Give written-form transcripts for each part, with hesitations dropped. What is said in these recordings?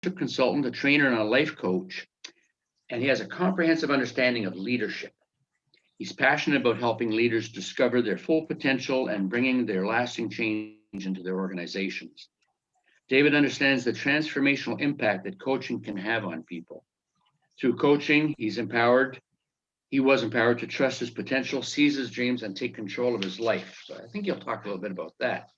consultant, a trainer, and a life coach, and he has a comprehensive understanding of leadership. He's passionate about helping leaders discover their full potential and bringing their lasting change into their organizations. David understands the transformational impact that coaching can have on people. Through coaching, he was empowered to trust his potential, seize his dreams, and take control of his life. So I think he'll talk a little bit about that.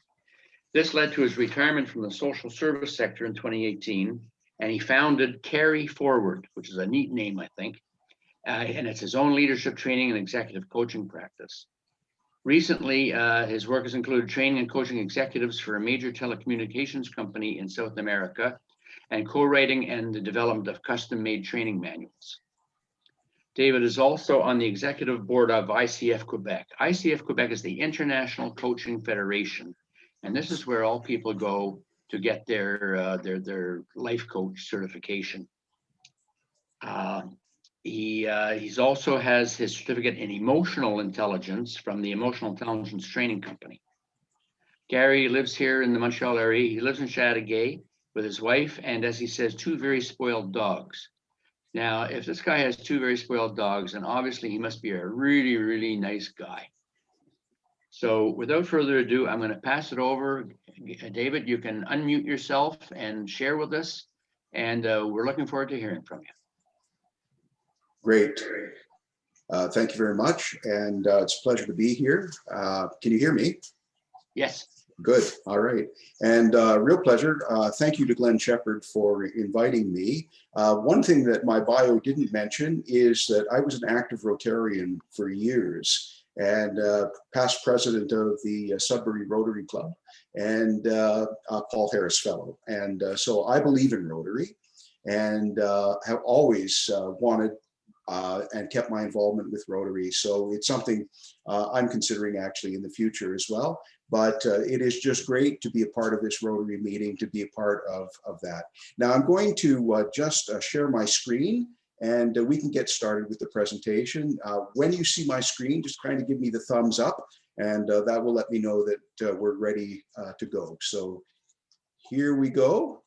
This led to his retirement from the social service sector in 2018, and he founded Carey Forward, which is a neat name, I think, and it's his own leadership training and executive coaching practice. Recently, his work has included training and coaching executives for a major telecommunications company in South America and co-writing and the development of custom-made training manuals. David is also on the executive board of ICF Quebec. ICF Quebec is the International Coaching Federation, and this is where all people go to get their life coach certification. He's also has his certificate in emotional intelligence from the Emotional Intelligence Training Company. Gary lives here in the Montreal area. He lives in Chateauguay with his wife and, as he says, two very spoiled dogs. Now, if this guy has two very spoiled dogs, then obviously he must be a really, really nice guy. So without further ado, I'm going to pass it over. David, you can unmute yourself and share with us, and we're looking forward to hearing from you. Great. Thank you very much, and it's a pleasure to be here. Can you hear me? Yes. Good. All right. And real pleasure. Thank you to Glenn Shepard for inviting me. One thing that my bio didn't mention is that I was an active Rotarian for years and past president of the Sudbury Rotary Club and Paul Harris Fellow. And so I believe in Rotary and have always wanted and kept my involvement with Rotary. So it's something I'm considering actually in the future as well. But it is just great to be a part of this Rotary meeting, to be a part of that. Now I'm going to just share my screen and we can get started with the presentation. When you see my screen, just kind of give me the thumbs up and that will let me know that we're ready to go. So here we go.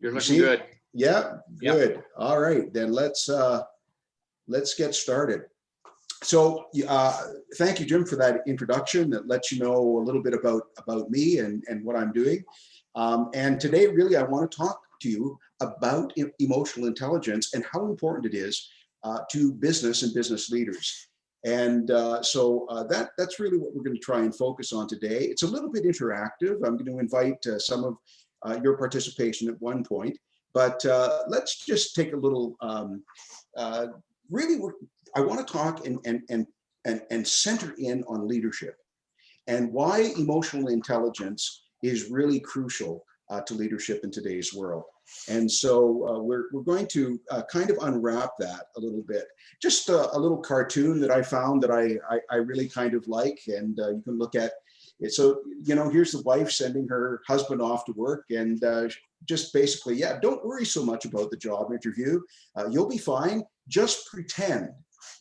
You're looking good. Yeah, good. Yep. All right, then let's get started. So thank you, Jim, for that introduction that lets you know a little bit about me and what I'm doing. And today, really, I want to talk to you about emotional intelligence and how important it is to business and business leaders. And so that's really what we're going to try and focus on today. It's a little bit interactive. I'm going to invite some of your participation at one point, but let's just take a little, really, I want to talk and center in on leadership and why emotional intelligence is really crucial to leadership in today's world. And so we're going to kind of unwrap that a little bit. Just a little cartoon that I found that I really kind of like, and you can look at it. So, you know, here's the wife sending her husband off to work and just basically, yeah, don't worry so much about the job interview. You'll be fine. Just pretend,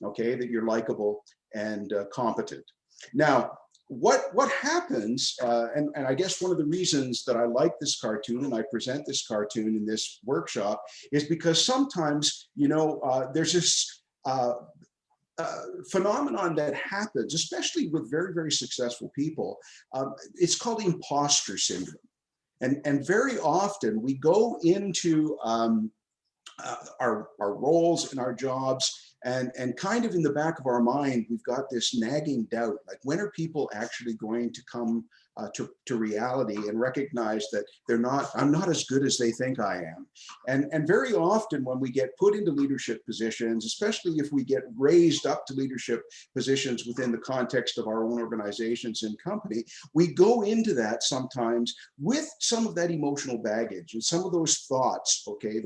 okay, that you're likable and competent. Now, what happens, and I guess one of the reasons that I like this cartoon and I present this cartoon in this workshop is because sometimes, you know, there's this phenomenon that happens, especially with very, very successful people. It's called imposter syndrome. And very often we go into our roles in our jobs and kind of in the back of our mind, we've got this nagging doubt, like when are people actually going to come to reality and recognize that I'm not as good as they think I am. And very often when we get put into leadership positions, especially if we get raised up to leadership positions within the context of our own organizations and company, we go into that sometimes with some of that emotional baggage and some of those thoughts, okay,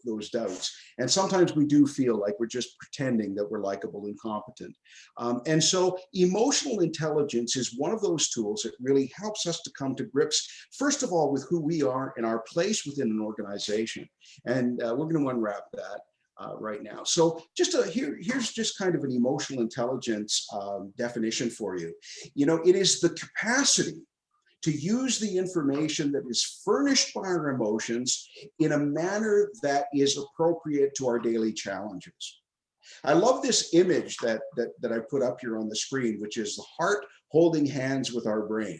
those doubts. And sometimes we do feel like we're just pretending that we're likable and competent. And so emotional intelligence is one of those tools that really helps us to come to grips, first of all, with who we are and our place within an organization. And we're going to unwrap that. right now. So here's just kind of an emotional intelligence definition for you. It is the capacity to use the information that is furnished by our emotions in a manner that is appropriate to our daily challenges. I love this image that I put up here on the screen, which is the heart holding hands with our brain.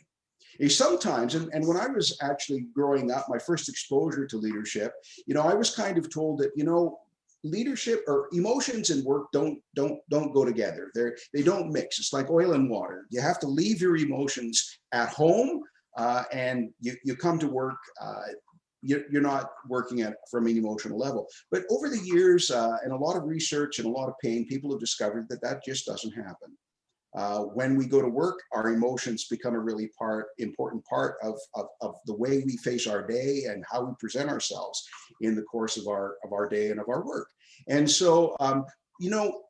Sometimes, and when I was actually growing up, my first exposure to leadership, I was kind of told that, leadership or emotions and work don't go together. They don't mix. It's like oil and water. You have to leave your emotions at home, and you come to work. You're not working from an emotional level. But over the years, and a lot of research and a lot of pain, people have discovered that just doesn't happen. When we go to work, our emotions become a really important part of the way we face our day and how we present ourselves in the course of our day and of our work. And so,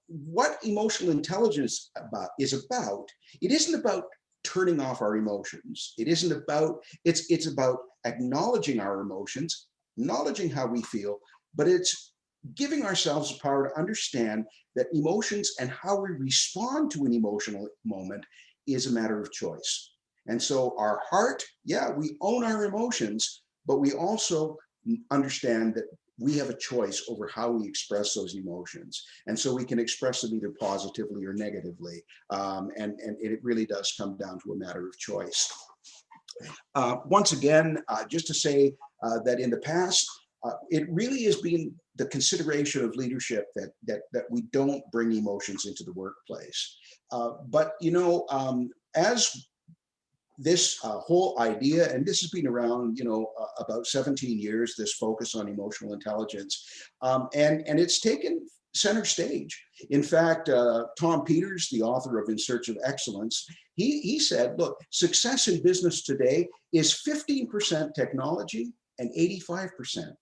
what emotional intelligence is about, it isn't about turning off our emotions. It isn't about, it's about acknowledging our emotions, acknowledging how we feel, but it's giving ourselves the power to understand that emotions and how we respond to an emotional moment is a matter of choice. And so our heart, yeah, we own our emotions, but we also understand that we have a choice over how we express those emotions. And so we can express them either positively or negatively. And it really does come down to a matter of choice. Once again, just to say that in the past, it really has been the consideration of leadership that we don't bring emotions into the workplace. But as this whole idea, and this has been around, about 17 years, this focus on emotional intelligence, and it's taken center stage. In fact, Tom Peters, the author of In Search of Excellence, he said, look, success in business today is 15% technology and 85%,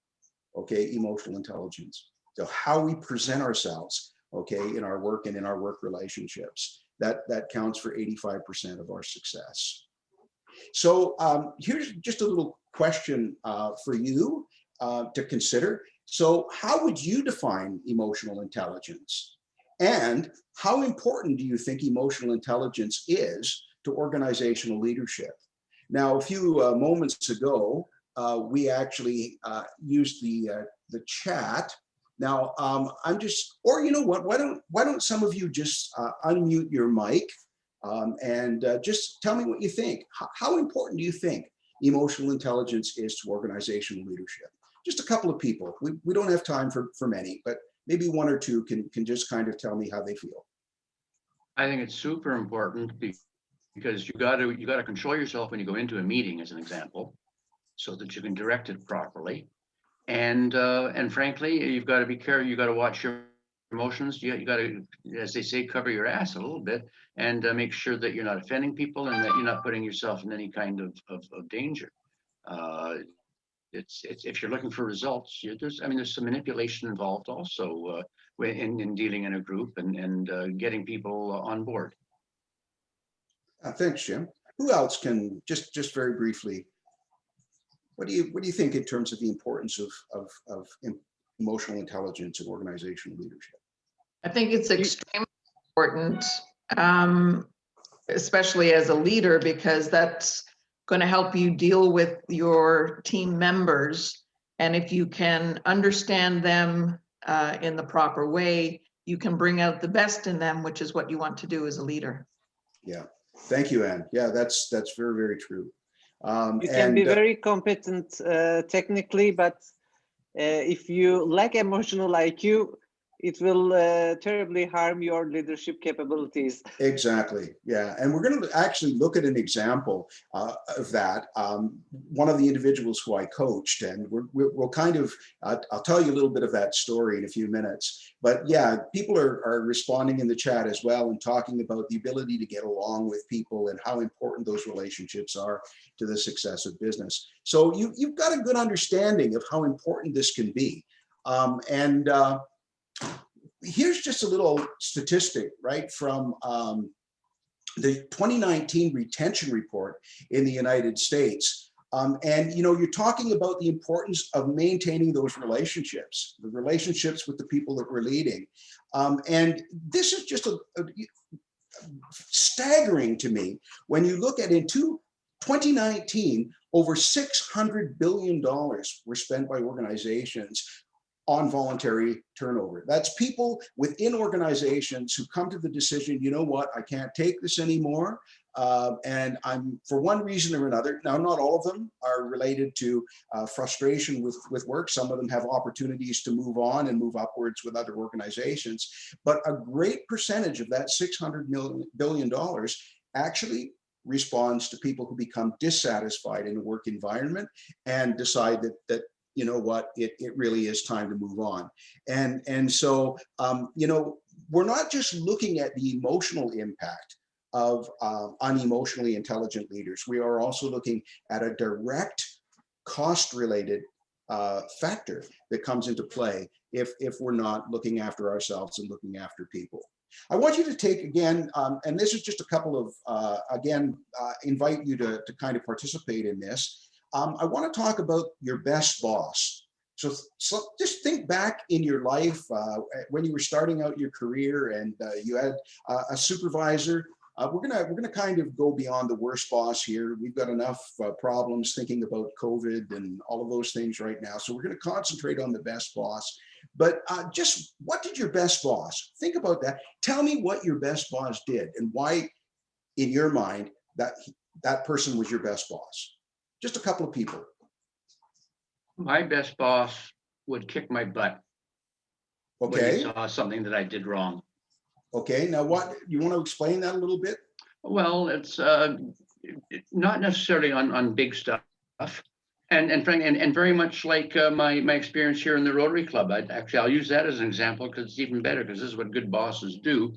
emotional intelligence. So how we present ourselves, in our work and in our work relationships, that counts for 85% of our success. So here's just a little question for you to consider. So how would you define emotional intelligence? And how important do you think emotional intelligence is to organizational leadership? Now, a few moments ago, we actually used the chat. Now, I'm just, or you know what? Why don't some of you just unmute your mic and just tell me what you think. How important do you think emotional intelligence is to organizational leadership? Just a couple of people. We don't have time for many, but maybe one or two can just kind of tell me how they feel. I think it's super important because you got to control yourself when you go into a meeting, as an example, so that you can direct it properly. And frankly, you've got to be careful. You got to watch your emotions. You got to, as they say, cover your ass a little bit and make sure that you're not offending people and that you're not putting yourself in any kind of danger. It's if you're looking for results, there's some manipulation involved also in dealing in a group and getting people on board. Thanks, Jim. Who else can just very briefly? What do you think in terms of the importance of emotional intelligence in organizational leadership? I think it's extremely important, especially as a leader, because that's going to help you deal with your team members. And if you can understand them in the proper way, you can bring out the best in them, which is what you want to do as a leader. Yeah. Thank you, Anne. Yeah, that's very, very true. You can be very competent technically, but if you lack emotional IQ, it will terribly harm your leadership capabilities. Exactly. Yeah. And we're going to actually look at an example of that. One of the individuals who I coached, and we'll kind of, I'll tell you a little bit of that story in a few minutes. But yeah, people are responding in the chat as well and talking about the ability to get along with people and how important those relationships are to the success of business. So you've got a good understanding of how important this can be. Here's just a little statistic, right, from the 2019 retention report in the United States. And you're talking about the importance of maintaining those relationships, the relationships with the people that we're leading. And this is just staggering to me when you look at 2019, over $600 billion were spent by organizations on voluntary turnover. That's people within organizations who come to the decision, you know what, I can't take this anymore. And I'm, for one reason or another, now not all of them are related to frustration with work. Some of them have opportunities to move on and move upwards with other organizations. But a great percentage of that $600 billion actually responds to people who become dissatisfied in a work environment and decide that you know what, it really is time to move on. And so, we're not just looking at the emotional impact of unemotionally intelligent leaders. We are also looking at a direct cost-related factor that comes into play if we're not looking after ourselves and looking after people. I want you to take again, and this is just a couple of, invite you to kind of participate in this. I want to talk about your best boss. So just think back in your life when you were starting out your career and you had a supervisor. We're gonna kind of go beyond the worst boss here. We've got enough problems thinking about COVID and all of those things right now. So we're gonna concentrate on the best boss. But just what did your best boss, think about that. Tell me what your best boss did and why, in your mind, that person was your best boss. Just a couple of people. My best boss would kick my butt. Okay. When he saw something that I did wrong. Okay. Now, what you want to explain that a little bit? Well, it's not necessarily on big stuff, and very much like my experience here in the Rotary Club. I'll use that as an example because it's even better, because this is what good bosses do.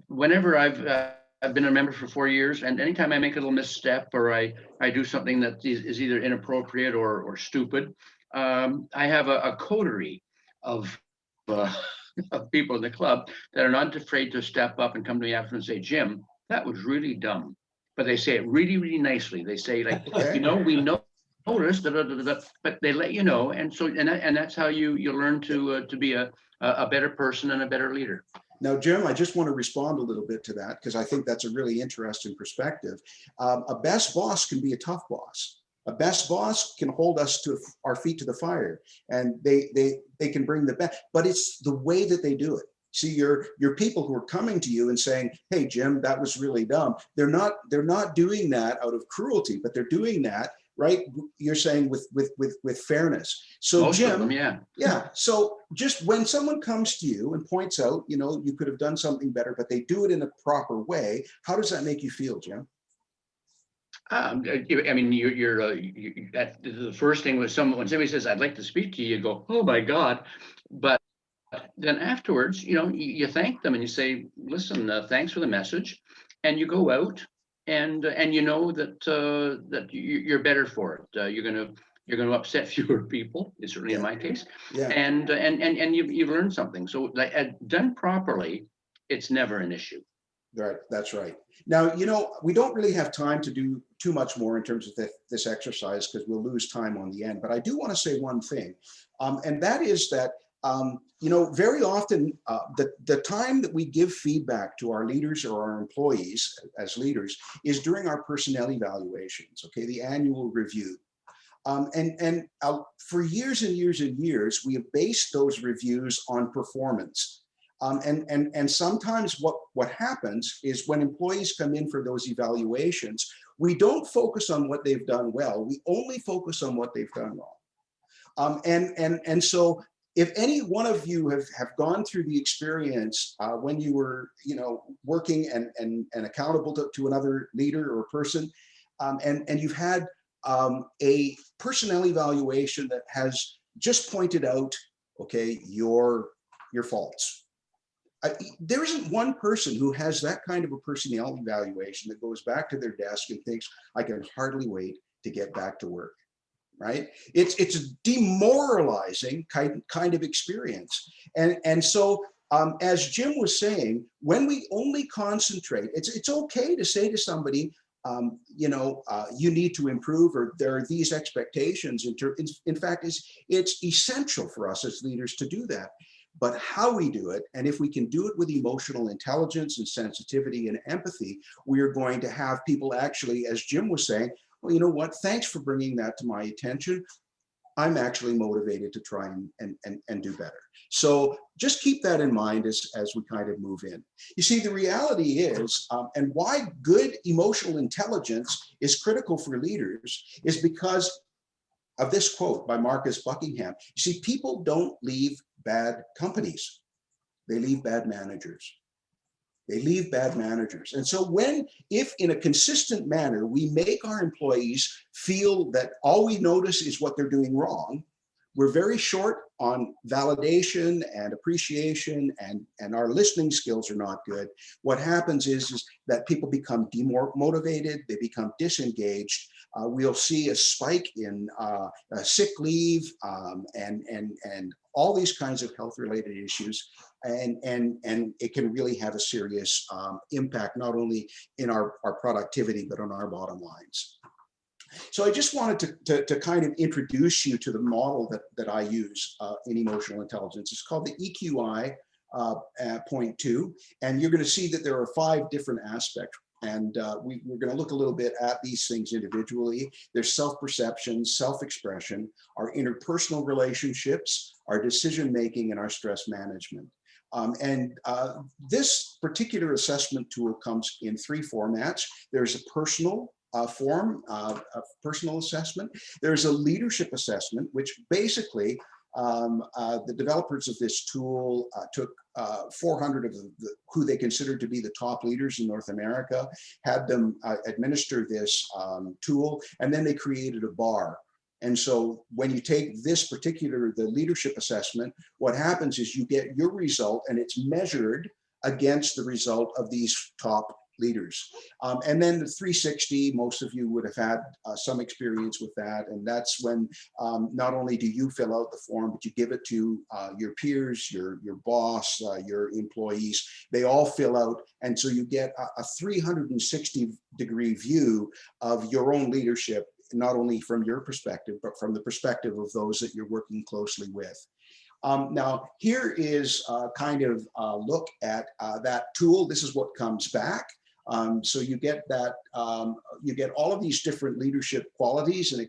Whenever I've been a member for 4 years, and anytime I make a little misstep or I do something that is either inappropriate or stupid, I have a coterie of people in the club that are not afraid to step up and come to me after and say, Jim, that was really dumb. But they say it really, really nicely. They say, like, Okay. we noticed, but they let you know, and so and that's how you learn to be a better person and a better leader. Now, Jim, I just want to respond a little bit to that because I think that's a really interesting perspective. A best boss can be a tough boss. A best boss can hold us to our feet to the fire, and they can bring the best, but it's the way that they do it. See, your people who are coming to you and saying, "Hey, Jim, that was really dumb." They're not doing that out of cruelty, but they're doing that, right? You're saying with fairness. So Most Jim, of them, yeah. yeah. So just when someone comes to you and points out, you could have done something better, but they do it in a proper way, how does that make you feel, Jim? I mean, that's the first thing when somebody says, "I'd like to speak to you," you go, "Oh my God!" But then afterwards, you thank them and you say, "Listen, thanks for the message," and you go out and you know that you're better for it. You're gonna upset fewer people. Certainly in my case, Yeah. and you've learned something. So, done properly, it's never an issue. Right, that's right. Now, we don't really have time to do too much more in terms of this exercise because we'll lose time on the end. But I do want to say one thing, and that is that, very often the time that we give feedback to our leaders or our employees as leaders is during our personnel evaluations, okay, the annual review. And for years and years and years, we have based those reviews on performance. And sometimes what happens is when employees come in for those evaluations, we don't focus on what they've done well. We only focus on what they've done wrong. And so if any one of you have gone through the experience when you were working and accountable to another leader or person, and you've had a personnel evaluation that has just pointed out, okay, your faults. There isn't one person who has that kind of a personnel evaluation that goes back to their desk and thinks, I can hardly wait to get back to work, right? It's a demoralizing kind of experience. And so as Jim was saying, when we only concentrate, it's okay to say to somebody, you need to improve, or there are these expectations. In fact, it's essential for us as leaders to do that. But how we do it, and if we can do it with emotional intelligence and sensitivity and empathy, we are going to have people actually, as Jim was saying, well, you know what, thanks for bringing that to my attention. I'm actually motivated to try and do better. So just keep that in mind as we kind of move in. You see, the reality is, and why good emotional intelligence is critical for leaders is because of this quote by Marcus Buckingham. You see, people don't leave bad companies. They leave bad managers. They leave bad managers. And so if in a consistent manner, we make our employees feel that all we notice is what they're doing wrong, we're very short on validation and appreciation, and our listening skills are not good. What happens is that people become demotivated, they become disengaged. We'll see a spike in sick leave and all these kinds of health-related issues, and it can really have a serious impact, not only in our productivity, but on our bottom lines. So I just wanted to kind of introduce you to the model that I use in emotional intelligence. It's called the EQI point 2, and you're going to see that there are 5 different aspects. And we're going to look a little bit at these things individually. There's self-perception, self-expression, our interpersonal relationships, our decision-making, and our stress management. This particular assessment tool comes in 3 formats. There's a personal form of personal assessment. There's a leadership assessment, which basically the developers of this tool took 400 of who they considered to be the top leaders in North America, had them administer this tool, and then they created a bar. And so when you take the leadership assessment, what happens is you get your result, and it's measured against the result of these top leaders. And then the 360, most of you would have had some experience with that. And that's when not only do you fill out the form, but you give it to your peers, your boss, your employees. They all fill out. And so you get a 360-degree view of your own leadership, not only from your perspective, but from the perspective of those that you're working closely with. Now, here is kind of a look at that tool. This is what comes back. So you get that, you get all of these different leadership qualities and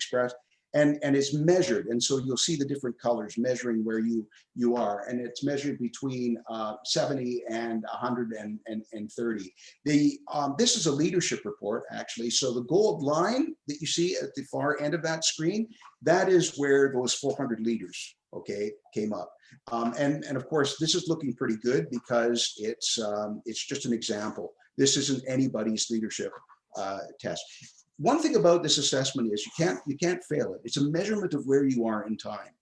and it's measured. And so you'll see the different colors measuring where you are. And it's measured between 70 and 130. This is a leadership report, actually. So the gold line that you see at the far end of that screen, that is where those 400 leaders, okay, came up. And of course, this is looking pretty good because it's just an example. This isn't anybody's leadership test. One thing about this assessment is you can't fail it. It's a measurement of where you are in time.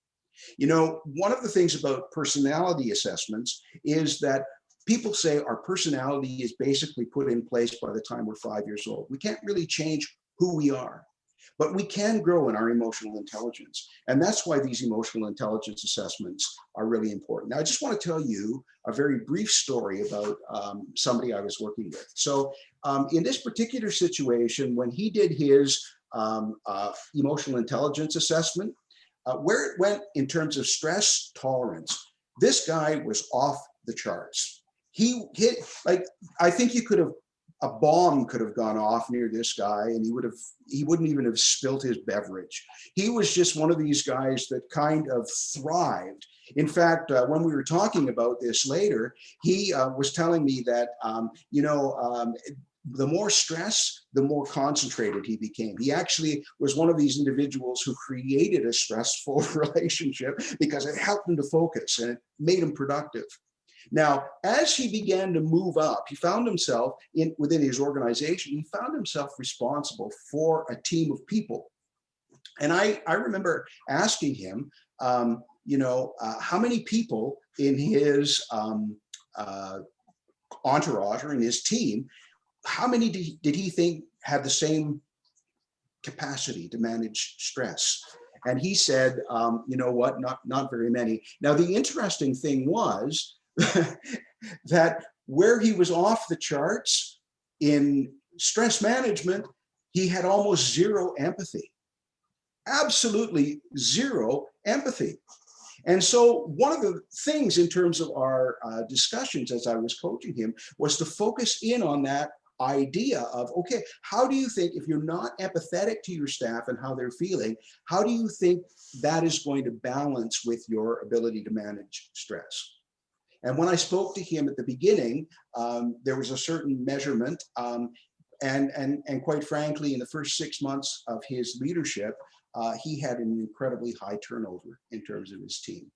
You know, one of the things about personality assessments is that people say our personality is basically put in place by the time we're 5 years old. We can't really change who we are, but we can grow in our emotional intelligence. And that's why these emotional intelligence assessments are really important. Now, I just want to tell you a very brief story about somebody I was working with. So in this particular situation, when he did his emotional intelligence assessment, where it went in terms of stress tolerance, this guy was off the charts. He hit, like, I think a bomb could have gone off near this guy and he wouldn't even have spilt his beverage. He was just one of these guys that kind of thrived. In fact, when we were talking about this later, he was telling me that, the more stress, the more concentrated he became. He actually was one of these individuals who created a stressful relationship because it helped him to focus and it made him productive. Now, as he began to move up, he found himself within his organization, he found himself responsible for a team of people. And I remember asking him, how many people in his entourage or in his team, how many did he think had the same capacity to manage stress? And he said, you know what, not very many. Now, the interesting thing was that where he was off the charts in stress management, he had almost zero empathy, absolutely zero empathy. And so one of the things in terms of our discussions as I was coaching him was to focus in on that idea of, okay, how do you think, if you're not empathetic to your staff and how they're feeling, how do you think that is going to balance with your ability to manage stress? And when I spoke to him at the beginning, there was a certain measurement. And quite frankly, in the first 6 months of his leadership, he had an incredibly high turnover in terms of his team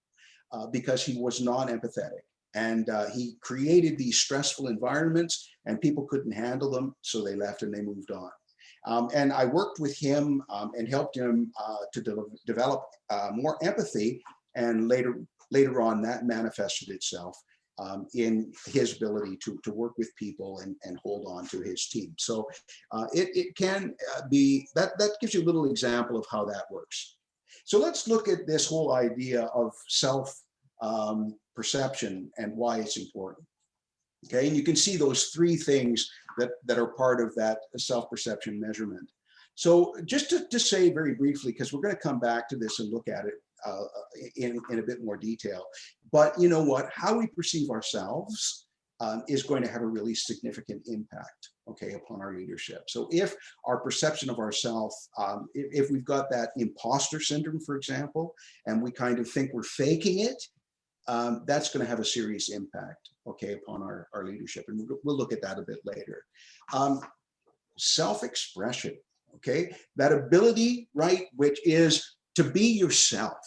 because he was not empathetic. And he created these stressful environments and people couldn't handle them. So they left and they moved on. And I worked with him and helped him to develop more empathy. And later on, that manifested itself in his ability to work with people and hold on to his team. So it can be, that gives you a little example of how that works. So let's look at this whole idea of self perception and why it's important. Okay, and you can see those three things that are part of that self-perception measurement. So just to say very briefly, because we're going to come back to this and look at it in a bit more detail. But you know what? How we perceive ourselves is going to have a really significant impact, okay, upon our leadership. So if our perception of ourselves, if we've got that imposter syndrome, for example, and we kind of think we're faking it, that's going to have a serious impact, okay, upon our leadership. And we'll look at that a bit later. Self-expression, okay, that ability, right, which is to be yourself,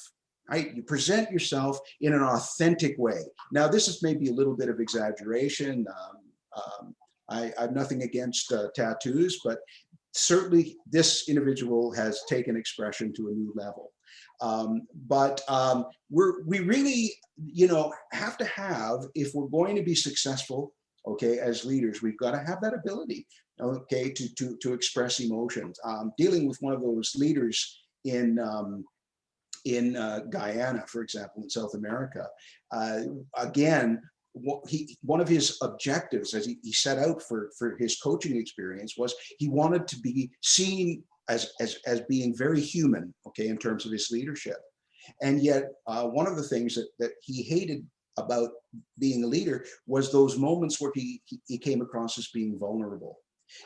right? You present yourself in an authentic way. Now, this is maybe a little bit of exaggeration. I have nothing against tattoos, but certainly this individual has taken expression to a new level. We really, you know, have to have, if we're going to be successful, okay, as leaders, we've got to have that ability, okay, to express emotions. Dealing with one of those leaders in Guyana, for example, in South America, again, one of his objectives as he set out for his coaching experience was he wanted to be seen as being very human, okay, in terms of his leadership. And yet one of the things that he hated about being a leader was those moments where he came across as being vulnerable.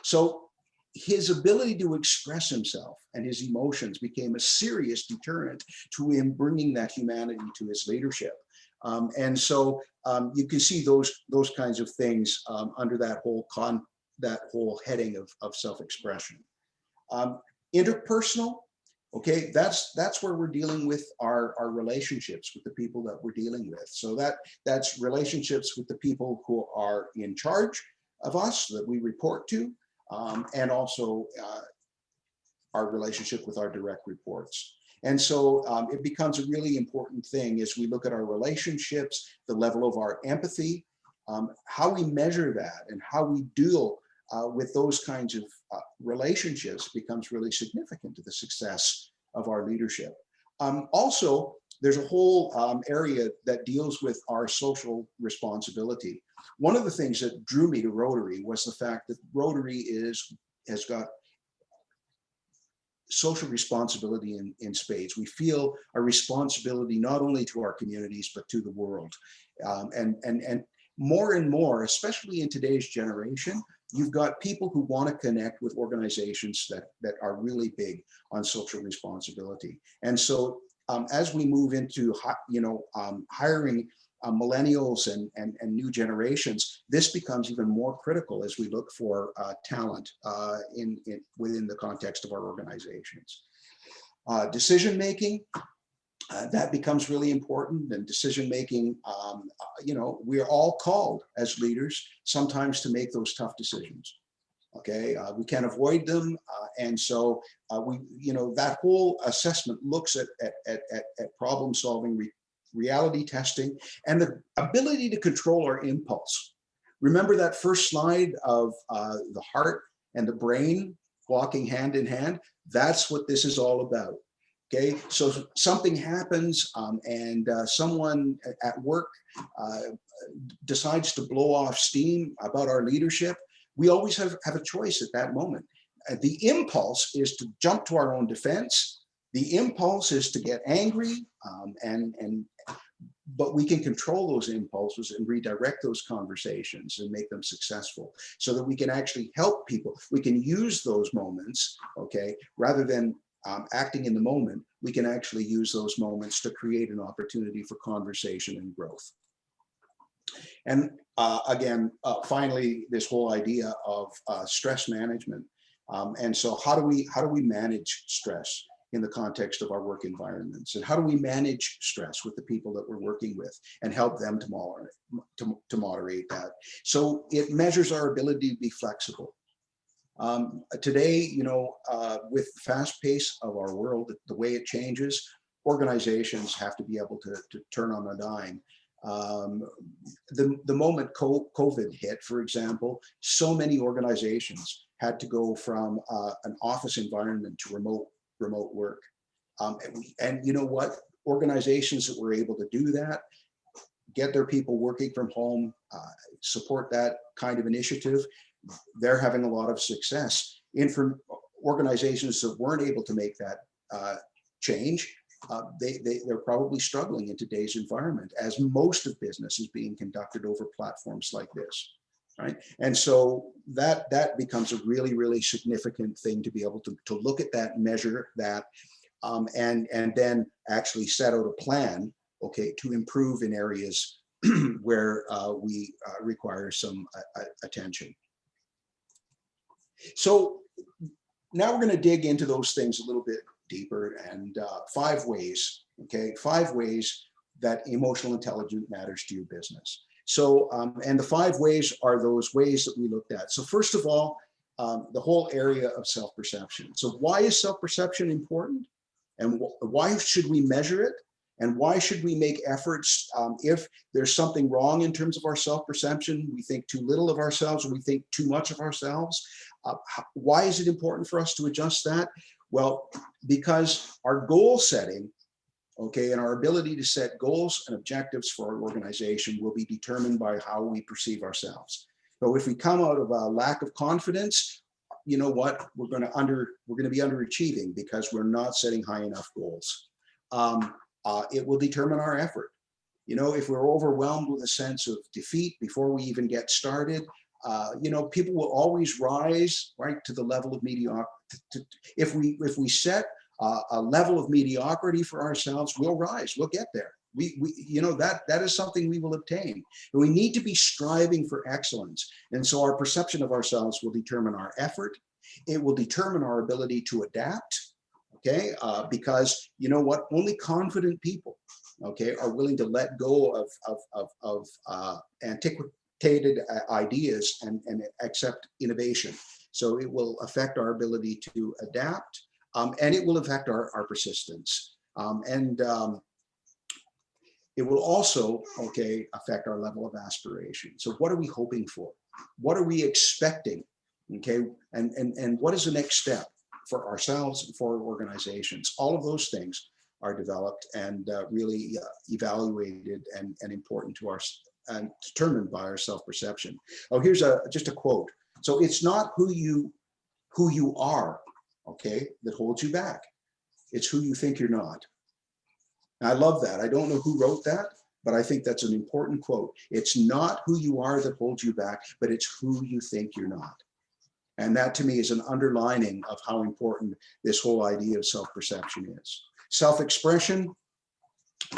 So his ability to express himself and his emotions became a serious deterrent to him bringing that humanity to his leadership. And so you can see those kinds of things under that whole heading of self-expression. Interpersonal, okay, that's where we're dealing with our relationships with the people that we're dealing with. So that's relationships with the people who are in charge of us that we report to, and also our relationship with our direct reports. And so it becomes a really important thing as we look at our relationships, the level of our empathy, how we measure that and how we deal with those kinds of relationships becomes really significant to the success of our leadership. Also, there's a whole area that deals with our social responsibility. One of the things that drew me to Rotary was the fact that Rotary has got social responsibility in spades. We feel a responsibility not only to our communities, but to the world. And more and more, especially in today's generation, you've got people who want to connect with organizations that are really big on social responsibility. And so as we move into hiring millennials and new generations, this becomes even more critical as we look for talent within the context of our organizations. Decision-making, that becomes really important, and decision-making, we're all called as leaders sometimes to make those tough decisions. Okay, we can't avoid them, and so that whole assessment looks at problem solving, reality testing, and the ability to control our impulse. Remember that first slide of the heart and the brain walking hand in hand? That's what this is all about. Okay, so something happens and someone at work decides to blow off steam about our leadership. We always have a choice at that moment. the impulse is to jump to our own defense. The impulse is to get angry, but we can control those impulses and redirect those conversations and make them successful so that we can actually help people. We can use those moments, okay, rather than acting in the moment, we can actually use those moments to create an opportunity for conversation and growth. And again, finally, this whole idea of stress management. And so how do we manage stress in the context of our work environments? And how do we manage stress with the people that we're working with and help them to moderate that? So it measures our ability to be flexible. Today, you know, with the fast pace of our world, the way it changes, organizations have to be able to turn on a dime. The moment COVID hit, for example, so many organizations had to go from an office environment to remote work. And you know what? Organizations that were able to do that, get their people working from home, support that kind of initiative, they're having a lot of success. For organizations that weren't able to make that change, they're probably struggling in today's environment, as most of business is being conducted over platforms like this, right? And so that becomes a really, really significant thing to be able to look at that, measure that, and then actually set out a plan, okay, to improve in areas where we require some attention. So now we're going to dig into those things a little bit deeper, and 5 ways, okay, 5 ways that emotional intelligence matters to your business. So, and the 5 ways are those ways that we looked at. So first of all, the whole area of self-perception. So why is self-perception important? And why should we measure it? And why should we make efforts if there's something wrong in terms of our self-perception? We think too little of ourselves, or we think too much of ourselves. Why is it important for us to adjust that? Well, because our goal setting, okay, and our ability to set goals and objectives for our organization will be determined by how we perceive ourselves. So if we come out of a lack of confidence, you know what, we're going to be underachieving because we're not setting high enough goals. It will determine our effort. You know, if we're overwhelmed with a sense of defeat before we even get started, you know, people will always rise right to the level of mediocrity. If we set a level of mediocrity for ourselves, we'll rise. We'll get there. We you know, that is something we will obtain. And we need to be striving for excellence. And so our perception of ourselves will determine our effort. It will determine our ability to adapt. Okay, because you know what? Only confident people, okay, are willing to let go of antiquated ideas and accept innovation. So it will affect our ability to adapt, and it will affect our persistence. It will also, okay, affect our level of aspiration. So what are we hoping for? What are we expecting? Okay, and what is the next step for ourselves and for our organizations? All of those things are developed and really evaluated and important to our and determined by our self-perception. Oh, here's just a quote. So it's not who you are, okay, that holds you back. It's who you think you're not. And I love that. I don't know who wrote that, but I think that's an important quote. It's not who you are that holds you back, but it's who you think you're not. And that to me is an underlining of how important this whole idea of self-perception is. Self-expression,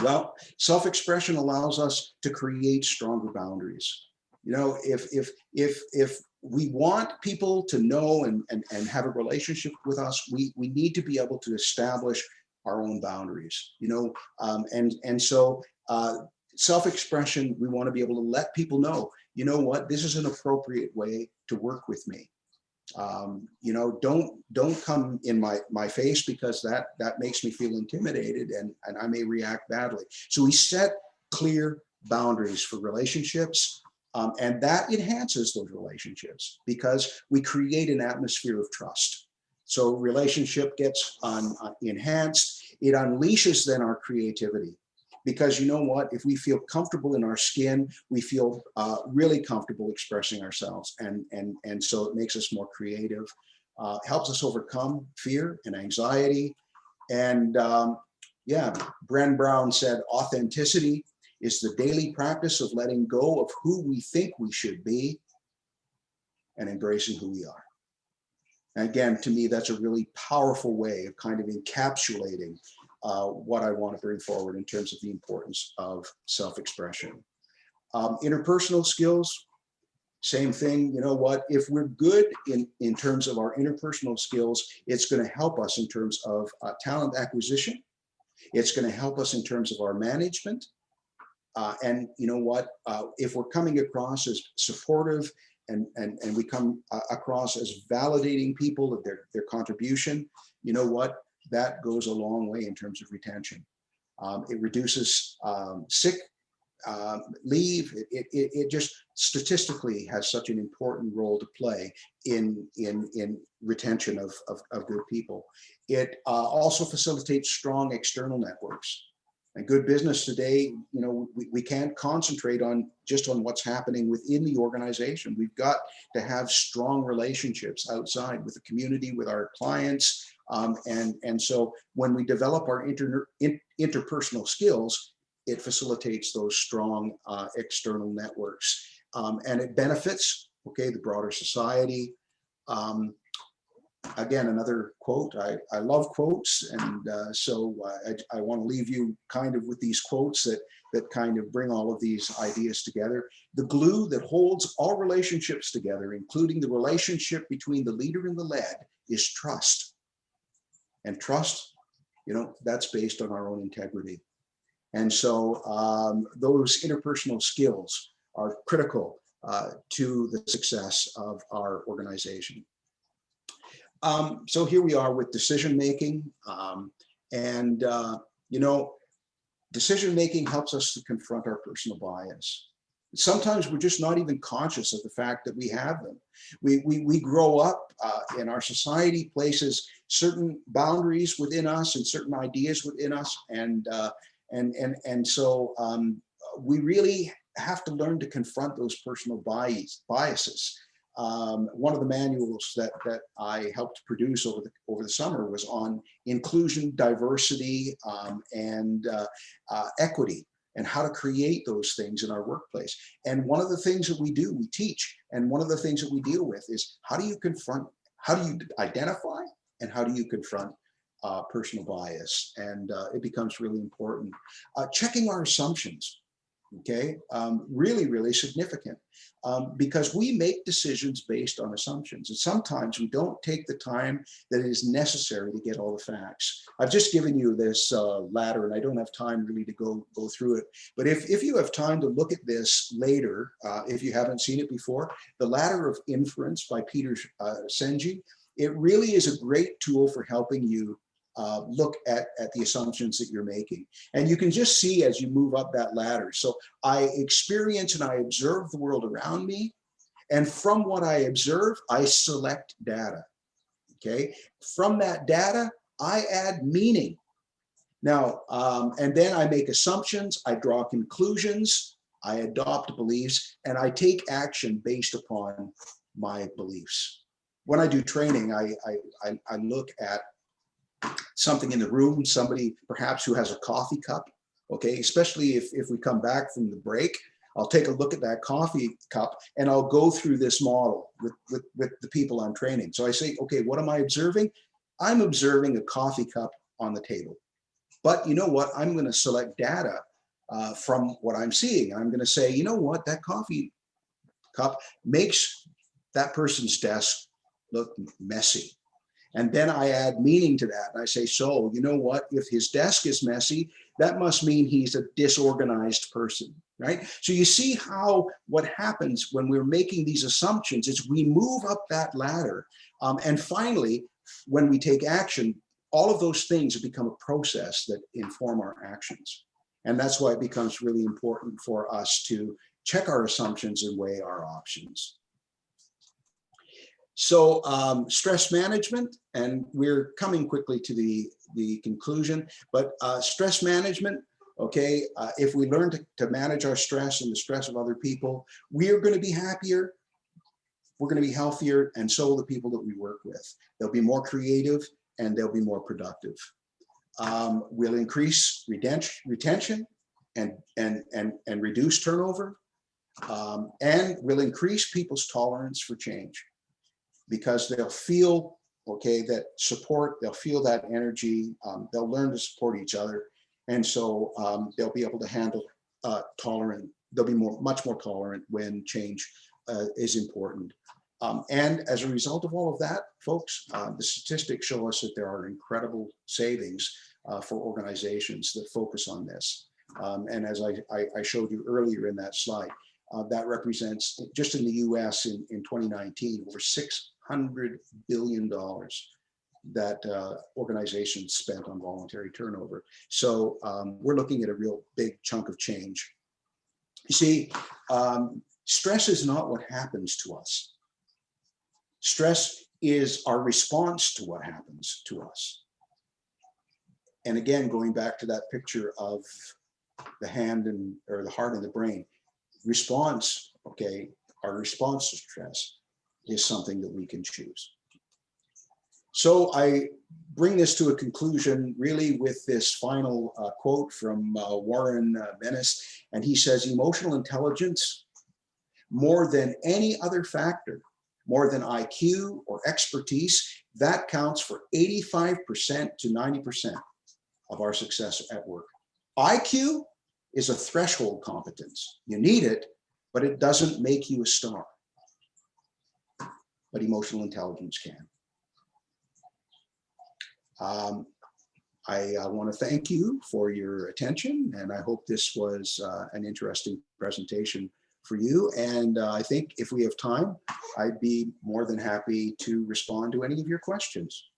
well, self-expression allows us to create stronger boundaries. You know, if we want people to know and have a relationship with us, we need to be able to establish our own boundaries, you know, and so self-expression, we want to be able to let people know, you know what, this is an appropriate way to work with me. You know, don't come in my face, because that makes me feel intimidated and I may react badly. So we set clear boundaries for relationships, and that enhances those relationships because we create an atmosphere of trust. So relationship gets enhanced. It unleashes then our creativity. Because you know what, if we feel comfortable in our skin, we feel really comfortable expressing ourselves. And so it makes us more creative. helps us overcome fear and anxiety. And yeah, Bren Brown said, authenticity is the daily practice of letting go of who we think we should be and embracing who we are. And again, to me, that's a really powerful way of kind of encapsulating what I want to bring forward in terms of the importance of self-expression. Interpersonal skills, same thing. You know what, if we're good in terms of our interpersonal skills, it's going to help us in terms of talent acquisition. It's going to help us in terms of our management. And you know what, if we're coming across as supportive and we come across as validating people of their contribution, you know what, that goes a long way in terms of retention. It reduces sick leave. It just statistically has such an important role to play in retention of good people. It also facilitates strong external networks. And good business today, you know, we can't concentrate on just on what's happening within the organization. We've got to have strong relationships outside with the community, with our clients. And so when we develop our interpersonal skills, it facilitates those strong external networks. And it benefits, okay, the broader society. Again, another quote. I love quotes, and so I want to leave you kind of with these quotes that kind of bring all of these ideas together. The glue that holds all relationships together, including the relationship between the leader and the led, is trust. And trust, you know, that's based on our own integrity. And so those interpersonal skills are critical to the success of our organization. So here we are with decision-making, you know, decision-making helps us to confront our personal bias. Sometimes we're just not even conscious of the fact that we have them. We grow up in our society, places certain boundaries within us and certain ideas within us, and so we really have to learn to confront those personal biases. One of the manuals that I helped produce over the summer was on inclusion, diversity, and equity, and how to create those things in our workplace. And one of the things that we do, we teach, and one of the things that we deal with is how do you identify, and how do you confront personal bias? And it becomes really important. Checking our assumptions. Okay, really, really significant, because we make decisions based on assumptions, and sometimes we don't take the time that is necessary to get all the facts. I've just given you this ladder, and I don't have time really to go through it. But if you have time to look at this later, if you haven't seen it before, the Ladder of Inference by Peter Senge, it really is a great tool for helping you look at the assumptions that you're making. And you can just see as you move up that ladder. So I experience and I observe the world around me. And from what I observe, I select data. Okay. From that data, I add meaning. Now, and then I make assumptions, I draw conclusions, I adopt beliefs, and I take action based upon my beliefs. When I do training, I look at something in the room, somebody perhaps who has a coffee cup, okay? Especially if we come back from the break, I'll take a look at that coffee cup and I'll go through this model with the people I'm training. So I say, okay, what am I observing? I'm observing a coffee cup on the table. But you know what? I'm gonna select data from what I'm seeing. I'm gonna say, you know what? That coffee cup makes that person's desk look messy. And then I add meaning to that. And I say, so, you know what? If his desk is messy, that must mean he's a disorganized person, right? So you see how what happens when we're making these assumptions is we move up that ladder. And finally, when we take action, all of those things have become a process that inform our actions. And that's why it becomes really important for us to check our assumptions and weigh our options. So stress management, and we're coming quickly to the conclusion, but stress management, okay, if we learn to manage our stress and the stress of other people, we are going to be happier. we're going to be healthier, and so will the people that we work with. They'll be more creative and they'll be more productive. We'll increase retention and reduce turnover. And we'll increase people's tolerance for change, because they'll feel, okay, that support, they'll feel that energy, they'll learn to support each other. And so they'll be able to handle tolerant, they'll be much more tolerant when change is important. And as a result of all of that, folks, the statistics show us that there are incredible savings for organizations that focus on this. And as I showed you earlier in that slide, that represents, just in the US in 2019, over $600 billion that organizations spent on voluntary turnover. So we're looking at a real big chunk of change. You see, stress is not what happens to us. Stress is our response to what happens to us. And again, going back to that picture of the hand or the heart and the brain, response, okay, our response to stress is something that we can choose. So I bring this to a conclusion really with this final quote from Warren Bennis, and he says, emotional intelligence, more than any other factor, more than IQ or expertise, that counts for 85% to 90% of our success at work. IQ is a threshold competence. You need it, but it doesn't make you a star. But emotional intelligence can. I want to thank you for your attention, and I hope this was an interesting presentation for you. And I think if we have time, I'd be more than happy to respond to any of your questions.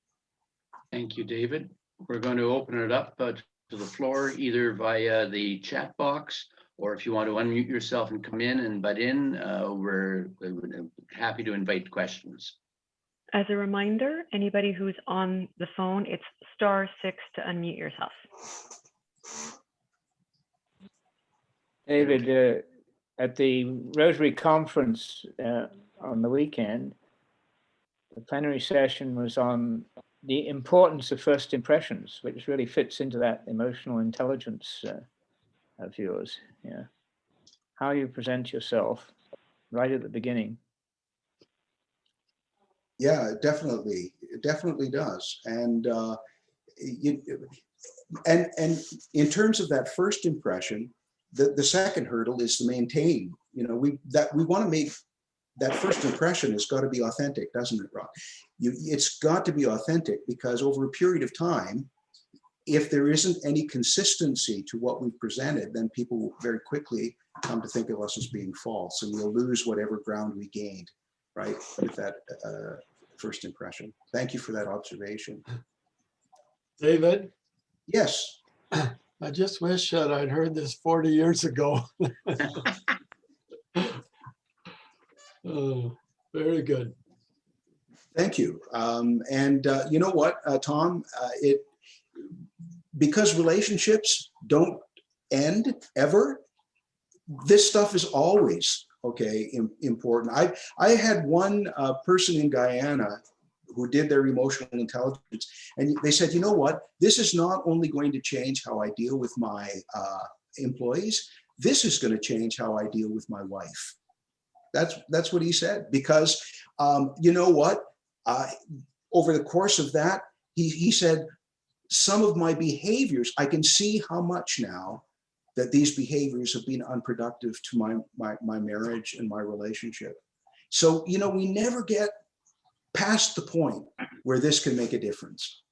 Thank you, David. We're going to open it up to the floor, either via the chat box, or if you want to unmute yourself and come in and butt in, we're happy to invite questions. As a reminder, anybody who's on the phone, it's *6 to unmute yourself. David, at the Rotary Conference on the weekend, the plenary session was on the importance of first impressions, which really fits into that emotional intelligence of yours. Yeah, how you present yourself right at the beginning. Yeah, definitely, it definitely does. And and in terms of that first impression, the second hurdle is to maintain. You know, we want to make that first impression has got to be authentic, doesn't it, Rob? It's got to be authentic, because over a period of time, if there isn't any consistency to what we've presented, then people will very quickly come to think of us as being false, and we'll lose whatever ground we gained, right, with that first impression. Thank you for that observation. David? Yes. I just wish that I'd heard this 40 years ago. Oh, very good. Thank you. You know what, Tom, because relationships don't end ever, this stuff is always important. I had one person in Guyana who did their emotional intelligence, and they said, you know what, this is not only going to change how I deal with my employees, this is going to change how I deal with my wife. That's what he said, because you know what, over the course of that, he said, some of my behaviors, I can see how much now that these behaviors have been unproductive to my marriage and my relationship. So, you know, we never get past the point where this can make a difference.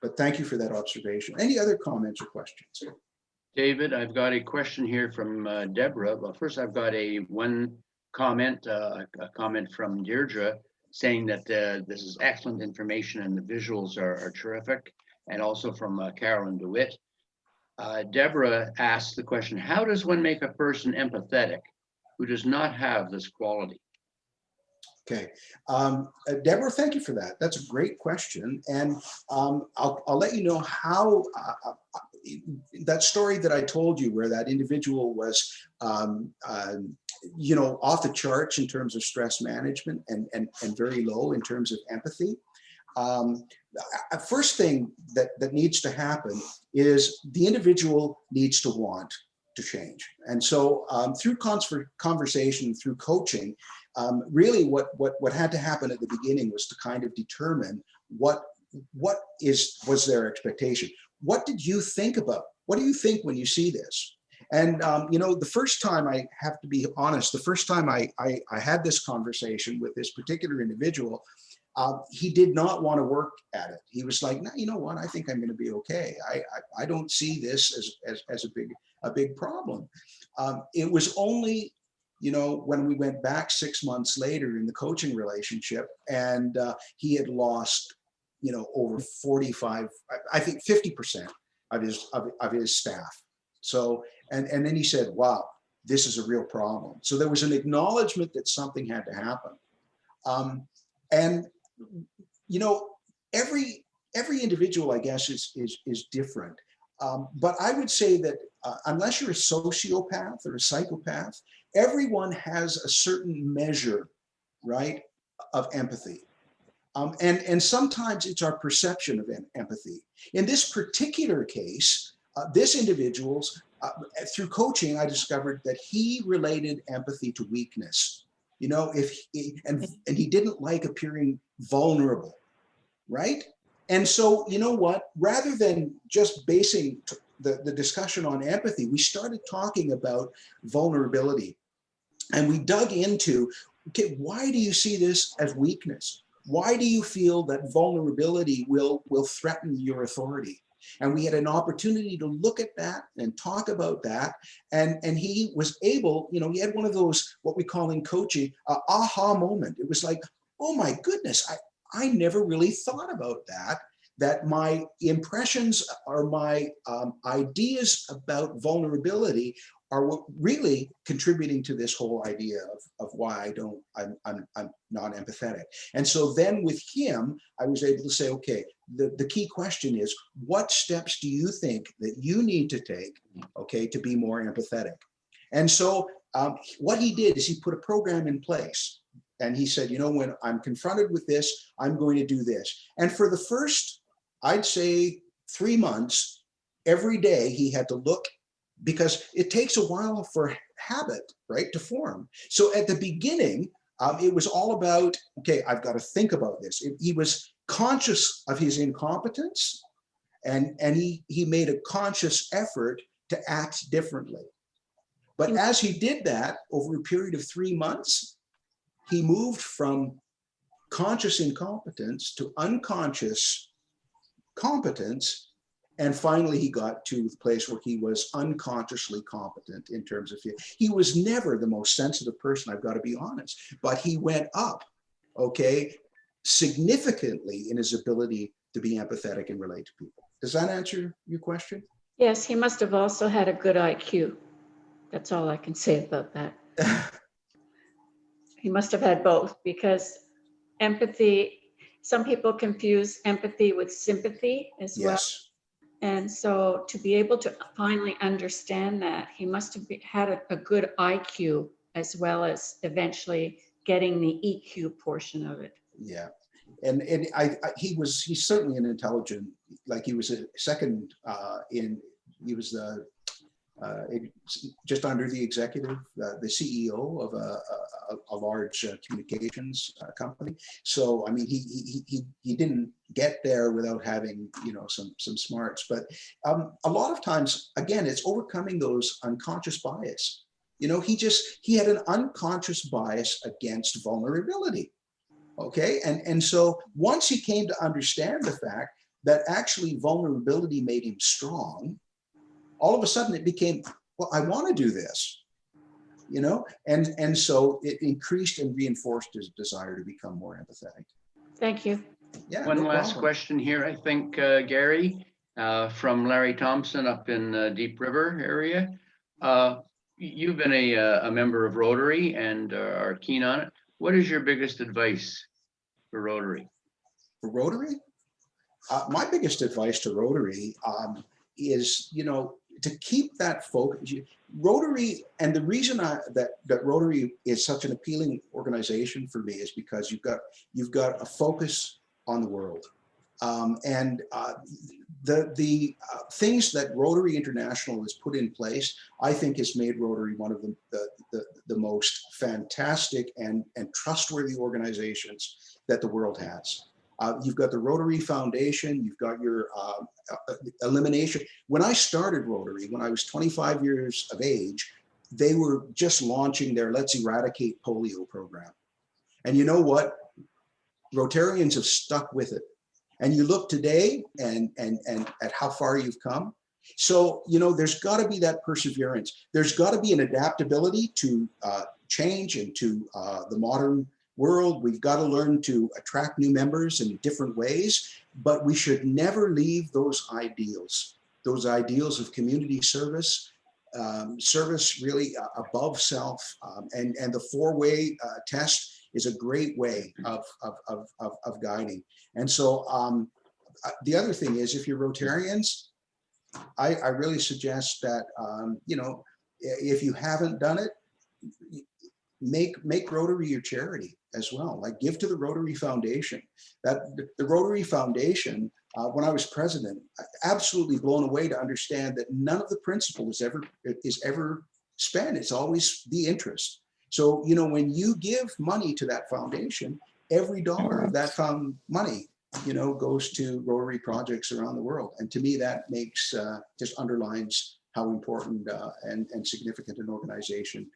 But thank you for that observation. Any other comments or questions? David, I've got a question here from Deborah. Well, first I've got one comment, a comment from Deirdre, saying that this is excellent information and the visuals are terrific, and also from Carolyn DeWitt. Deborah asked the question, how does one make a person empathetic who does not have this quality? Okay, Deborah, thank you for that. That's a great question. And I'll let you know how that story that I told you where that individual was, you know, off the charts in terms of stress management and very low in terms of empathy. First thing that needs to happen is the individual needs to want to change. And so through conversation, through coaching, really what had to happen at the beginning was to kind of determine what was their expectation. What did you think about? What do you think when you see this? And you know, the first time, I have to be honest, the first time I had this conversation with this particular individual, he did not want to work at it. He was like, no, you know what? I think I'm going to be okay. I don't see this as a big problem. It was only, you know, when we went back 6 months later in the coaching relationship, and he had lost, you know, over 45, I think 50% of his staff. So, and then he said, wow, this is a real problem. So there was an acknowledgement that something had to happen. And, you know, every individual, I guess, is different. But I would say that unless you're a sociopath or a psychopath, everyone has a certain measure, right, of empathy. And sometimes it's our perception of empathy. In this particular case, this individual's, through coaching, I discovered that he related empathy to weakness. You know, and he didn't like appearing vulnerable, right? And so, you know what, rather than just basing the discussion on empathy, we started talking about vulnerability. And we dug into, okay, why do you see this as weakness? Why do you feel that vulnerability will threaten your authority? And we had an opportunity to look at that and talk about that. And he was able, you know, he had one of those, what we call in coaching, aha moment. It was like, oh my goodness, I never really thought about that my impressions or my ideas about vulnerability are what really contributing to this whole idea of why I'm not empathetic. And so then with him, I was able to say, okay, the key question is, what steps do you think that you need to take, okay, to be more empathetic? And so what he did is he put a program in place. And he said, you know, when I'm confronted with this, I'm going to do this. And for the first, I'd say 3 months, every day he had to look, because it takes a while for habit, right, to form. So at the beginning, it was all about, okay, I've got to think about this. He was conscious of his incompetence, and he made a conscious effort to act differently. But as he did that over a period of 3 months, he moved from conscious incompetence to unconscious competence. And finally, he got to the place where he was unconsciously competent in terms of, he was never the most sensitive person, I've got to be honest, but he went up, okay, significantly in his ability to be empathetic and relate to people. Does that answer your question? Yes, he must have also had a good IQ. That's all I can say about that. He must have had both, because empathy, some people confuse empathy with sympathy as well. Yes. And so to be able to finally understand that, he must have had a good IQ as well as eventually getting the EQ portion of it. Yeah. And he's certainly an intelligent, like he was a second he was the just under the executive, the CEO of a large communications company. So I mean, he didn't get there without having, you know, some smarts. But a lot of times, again, it's overcoming those unconscious bias. You know, he had an unconscious bias against vulnerability. Okay, and so once he came to understand the fact that actually vulnerability made him strong, all of a sudden it became, well, I want to do this, you know, and so it increased and reinforced his desire to become more empathetic. Thank you. Yeah. One no last problem. question here, I think, Gary, from Larry Thompson up in Deep River area. You've been a member of Rotary and are keen on it. What is your biggest advice for Rotary? For Rotary, my biggest advice to Rotary is, to keep that focus. Rotary, and the reason that Rotary is such an appealing organization for me is because you've got a focus on the world, and the things that Rotary International has put in place, I think, has made Rotary one of the most fantastic and trustworthy organizations that the world has. You've got the Rotary Foundation, you've got your elimination. When I started Rotary, when I was 25 years of age, they were just launching their Let's Eradicate Polio program. And you know what? Rotarians have stuck with it. And you look today and at how far you've come. So, there's got to be that perseverance. There's got to be an adaptability to change and to the modern world. We've got to learn to attract new members in different ways, but we should never leave those ideals of community service, service really above self, and the four-way test is a great way of guiding. And so the other thing is, if you're Rotarians, I really suggest that, if you haven't done it, make Rotary your charity as well. Like, give to the Rotary Foundation. That the Rotary Foundation, when I was president, absolutely blown away to understand that none of the principal is ever spent. It's always the interest. So, when you give money to that foundation, every dollar of that money, goes to Rotary projects around the world. And to me, that makes, just underlines how important and significant an organization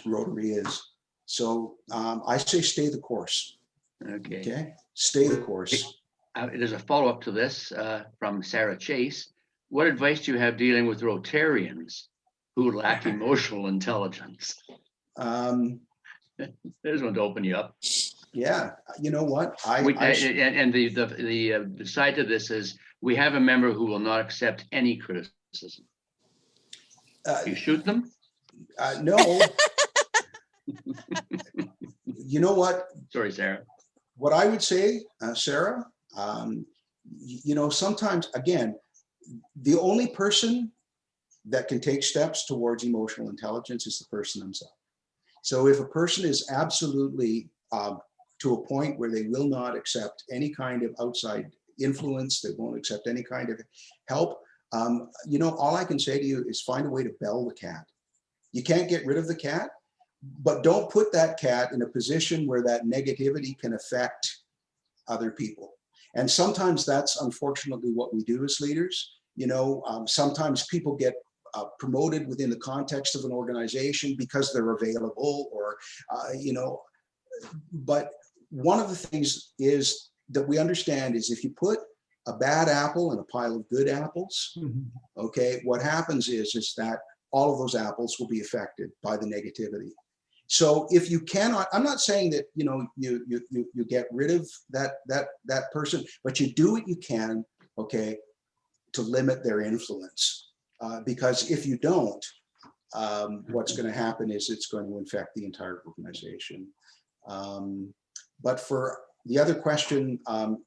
Rotary is. So I say stay the course. Okay. Stay the course. There's a follow-up to this from Sarah Chase. What advice do you have dealing with Rotarians who lack emotional intelligence? There's one to open you up. Yeah, you know what? The side to this is we have a member who will not accept any criticism. You shoot them? No. You know what? Sorry, Sarah. What I would say, Sarah, sometimes, again, the only person that can take steps towards emotional intelligence is the person themselves. So if a person is absolutely to a point where they will not accept any kind of outside influence, they won't accept any kind of help, all I can say to you is find a way to bell the cat. You can't get rid of the cat, but don't put that cat in a position where that negativity can affect other people. And sometimes that's unfortunately what we do as leaders. Sometimes people get promoted within the context of an organization because they're available, or, but one of the things is that we understand is if you put a bad apple in a pile of good apples, okay, what happens is that all of those apples will be affected by the negativity. So if you cannot, I'm not saying that, you get rid of that person, but you do what you can, okay, to limit their influence. Because if you don't, what's going to happen is it's going to infect the entire organization. But for the other question,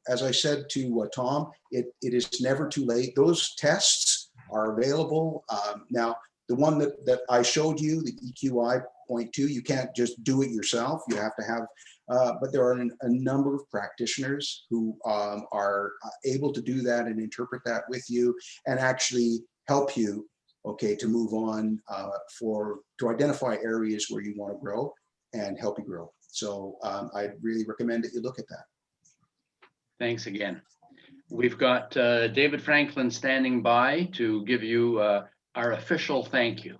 as I said to Tom, it is never too late. Those tests are available. Now, the one that I showed you, the EQI 0.2, you can't just do it yourself. You have to have, but there are a number of practitioners who are able to do that and interpret that with you and actually help you, okay, to move on to identify areas where you want to grow and help you grow. So I really recommend that you look at that. Thanks again. We've got David Franklin standing by to give you our official thank you.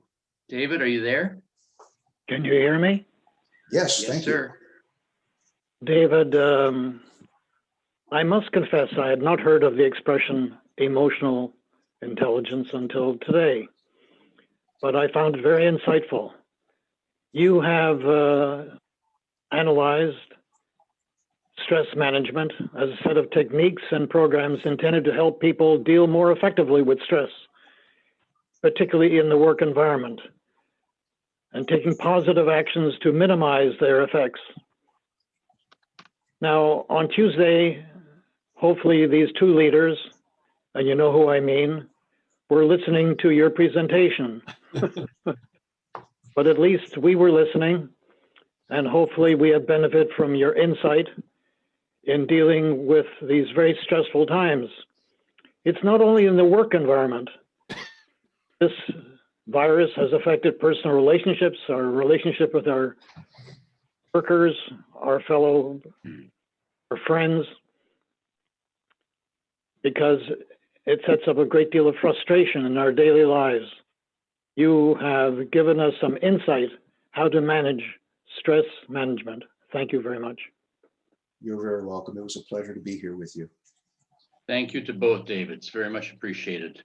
David, are you there? Can you hear me? Yes, Yes, thank sir. You. David, I must confess I had not heard of the expression emotional intelligence until today, but I found it very insightful. You have analyzed stress management as a set of techniques and programs intended to help people deal more effectively with stress, particularly in the work environment, and taking positive actions to minimize their effects. Now, on Tuesday, hopefully these two leaders, and you know who I mean, were listening to your presentation. But at least we were listening, and hopefully we have benefit from your insight in dealing with these very stressful times. It's not only in the work environment. This virus has affected personal relationships, our relationship with our workers, our fellow, our friends, because it sets up a great deal of frustration in our daily lives. You have given us some insight how to manage stress management. Thank you very much. You're very welcome. It was a pleasure to be here with you. Thank you to both Davids. Very much appreciated.